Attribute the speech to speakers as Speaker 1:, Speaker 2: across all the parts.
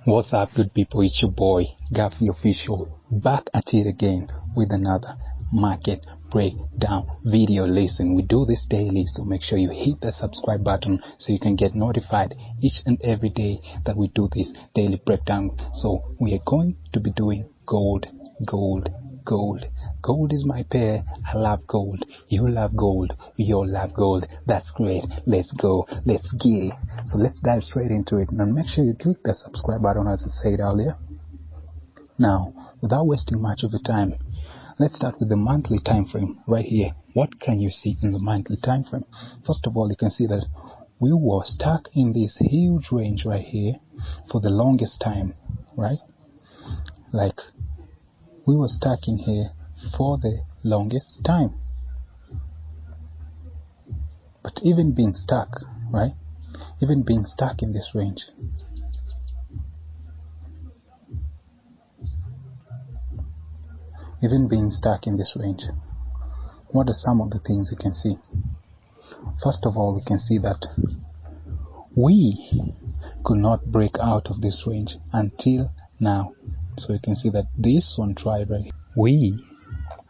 Speaker 1: What's up, good people? It's your boy Gav the Official, back at it again with another market breakdown video. Listen, we do this daily, so make sure you hit the subscribe button so you can get notified each and every day that we do this daily breakdown. So we are going to be doing gold. Gold is my pair. I love gold. You love gold. We all love gold. That's great. Let's go. Let's get it. So let's dive straight into it. Now make sure you click the subscribe button as I said earlier. Now, without wasting much of your time, let's start with the monthly time frame right here. What can you see in the monthly time frame? First of all, you can see that we were stuck in this huge range right here for the longest time, right? Like, we were stuck in here for the longest time. But even being stuck, right? Even being stuck in this range, what are some of the things you can see? First of all, we can see that we could not break out of this range until now. So you can see that this one tried right here. We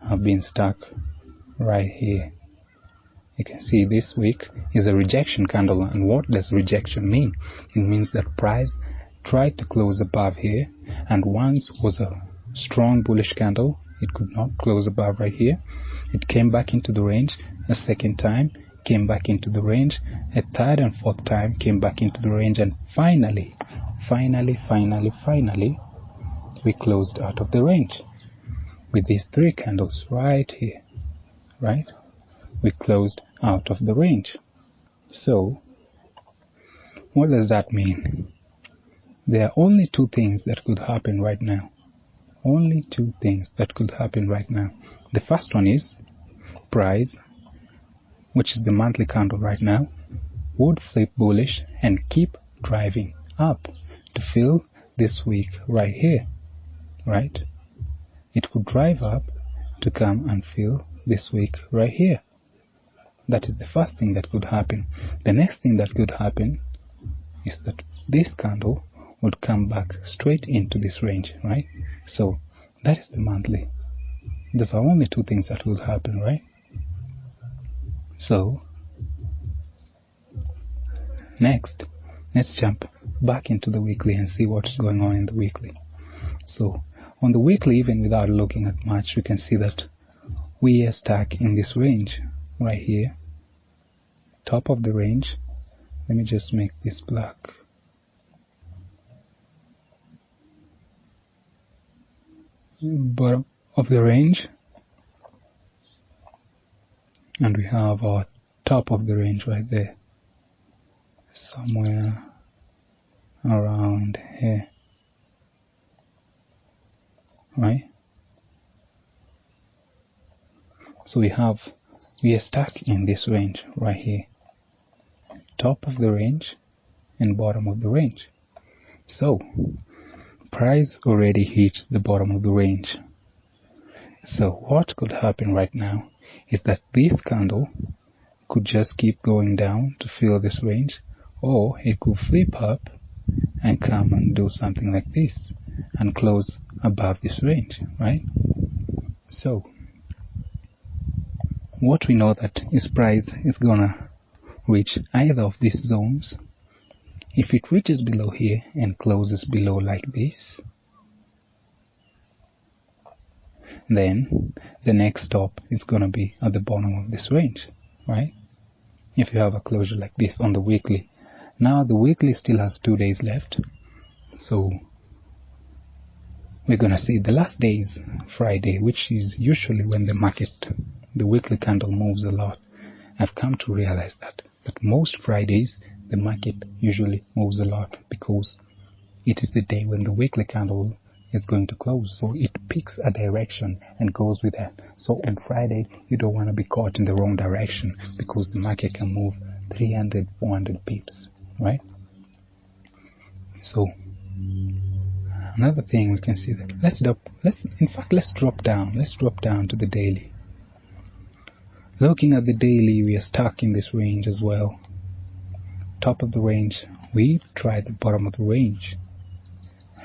Speaker 1: have been stuck right here. You can see this week is a rejection candle. And what does rejection mean? It means that price tried to close above here, and once was a strong bullish candle. It could not close above right here. It came back into the range a second time, came back into the range a third and fourth time, came back into the range, and finally we closed out of the range with these three candles right here, right? We closed out of the range. So what does that mean? There are only two things that could happen right now. Only two things that could happen right now. The first one is price, which is the monthly candle right now, would flip bullish and keep driving up to fill this week right here, right? It would drive up to come and fill this week right here. That is the first thing that could happen. The next thing that could happen is that this candle would come back straight into this range, right? So that is the monthly. Those are only two things that will happen, right? So next, let's jump back into the weekly and see what's going on in the weekly. So on the weekly, even without looking at much, we can see that we are stuck in this range right here, top of the range. Let me just make this black. Bottom of the range, and we have our top of the range right there, somewhere around here, right? So we are stuck in this range right here, top of the range and bottom of the range. So price already hit the bottom of the range. So what could happen right now is that this candle could just keep going down to fill this range, or it could flip up and come and do something like this and close above this range, right? So what we know that is price is gonna reach either of these zones. If it reaches below here and closes below like this, then the next stop is gonna be at the bottom of this range, right? If you have a closure like this on the weekly. Now the weekly still has 2 days left, so we're gonna see the last day is Friday, which is usually when the weekly candle moves a lot. I've come to realize that most Fridays the market usually moves a lot because it is the day when the weekly candle is going to close, so it picks a direction and goes with that. So on Friday you don't want to be caught in the wrong direction because the market can move 300-400 pips, right? So another thing we can see that let's drop down to the daily. Looking at the daily, we are stuck in this range as well. Top of the range, we tried the bottom of the range.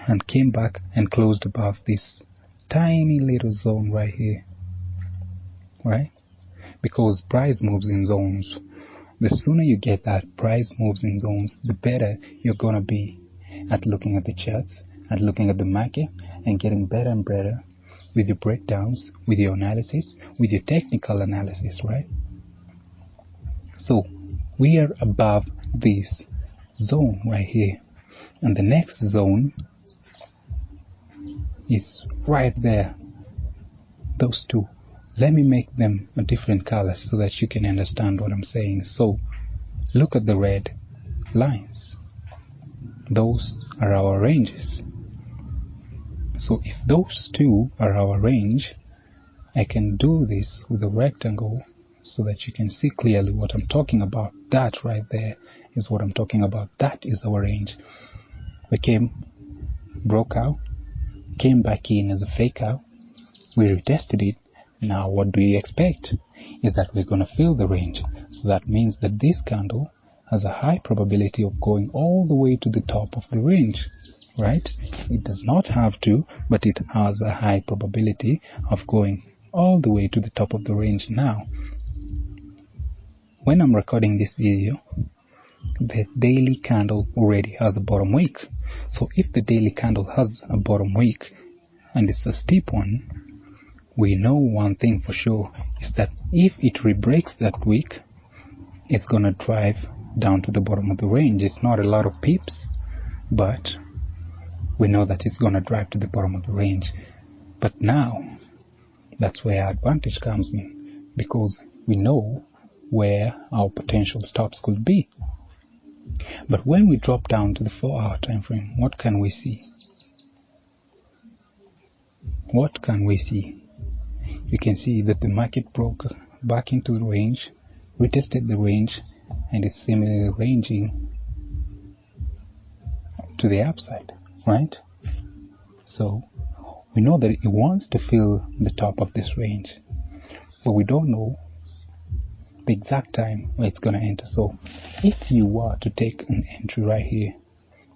Speaker 1: and came back and closed above this tiny little zone right here, right? Because price moves in zones. The sooner you get that price moves in zones, the better you're gonna be at looking at the charts, at looking at the market, and getting better and better with your breakdowns, with your analysis, with your technical analysis, right? So we are above this zone right here, and the next zone is right there. Those two, let me make them a different color so that you can understand what I'm saying. So look at the red lines. Those are our ranges. So if those two are our range, I can do this with a rectangle so that you can see clearly what I'm talking about. That right there is what I'm talking about. That is our range. We broke out, came back in as a fake out, we retested it. Now what do you expect is that we're going to fill the range. So that means that this candle has a high probability of going all the way to the top of the range, right? It does not have to, but it has a high probability of going all the way to the top of the range. Now when I'm recording this video, the daily candle already has a bottom wick. So if the daily candle has a bottom wick and it's a steep one, we know one thing for sure is that if it re-breaks that wick, it's gonna drive down to the bottom of the range. It's not a lot of pips, but we know that it's gonna drive to the bottom of the range. But now that's where our advantage comes in, because we know where our potential stops could be. But when we drop down to the 4-hour time frame, what can we see? What can we see? You can see that the market broke back into the range, retested the range, and is similarly ranging to the upside, right? So we know that it wants to fill the top of this range, but we don't know the exact time where it's going to enter. So if you were to take an entry right here,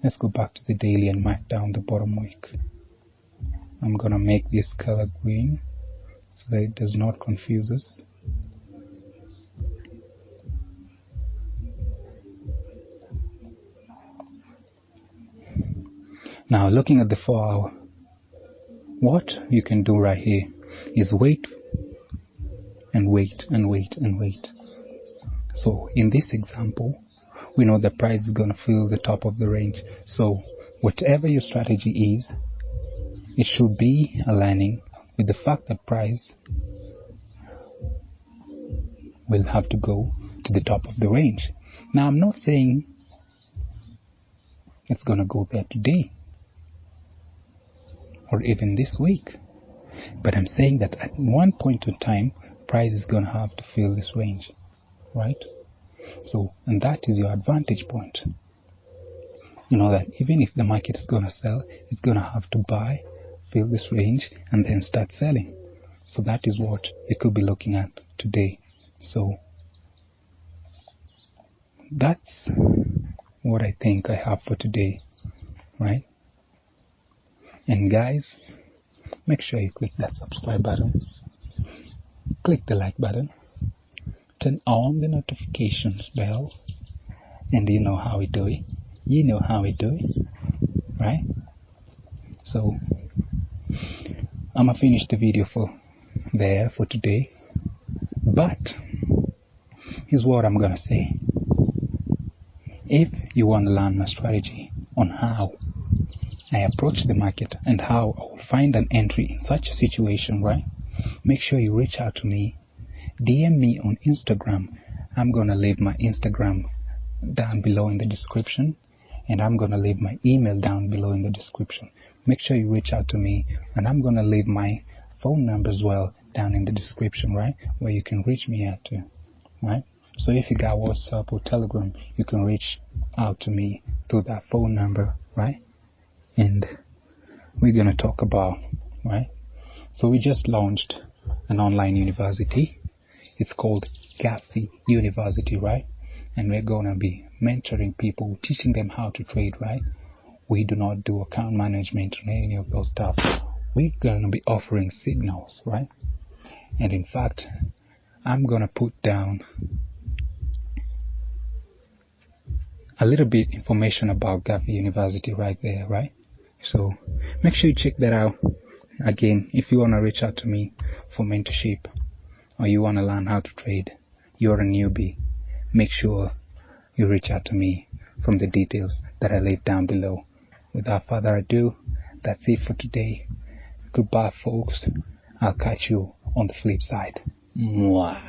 Speaker 1: let's go back to the daily and mark down the bottom wick. I'm going to make this color green so that it does not confuse us. Now looking at the 4-hour, what you can do right here is wait and wait and wait and wait. So in this example, we know the price is going to fill the top of the range. So whatever your strategy is, it should be aligning with the fact that price will have to go to the top of the range. Now I'm not saying it's going to go there today or even this week, but I'm saying that at one point in time, price is going to have to fill this range, right? So, and that is your advantage point. You know that even if the market is going to sell, it's going to have to buy, fill this range, and then start selling. So that is what you could be looking at today. So that's what I think I have for today, right? And guys, make sure you click that subscribe button, click the like button, turn on the notifications bell, and you know how we do it. You know how we do it, right? So I'm gonna finish the video for today, but here's what I'm gonna say. If you want to learn my strategy on how I approach the market and how I will find an entry in such a situation, right? Make sure you reach out to me, DM me on Instagram. I'm gonna leave my Instagram down below in the description, and I'm gonna leave my email down below in the description. Make sure you reach out to me, and I'm gonna leave my phone number as well down in the description, right, where you can reach me at to, right? So if you got WhatsApp or Telegram, you can reach out to me through that phone number, right? And we're gonna talk about, right? So we just launched an online university. It's called Cafe University, right? And we're gonna be mentoring people, teaching them how to trade, right? We do not do account management on any of those stuff. We're gonna be offering signals, right? And in fact, I'm gonna put down a little bit information about Gavi University right there, right? So make sure you check that out. Again, if you want to reach out to me for mentorship, or you want to learn how to trade, you're a newbie, make sure you reach out to me from the details that I leave down below. Without further ado, that's it for today. Goodbye, folks. I'll catch you on the flip side. Mwah.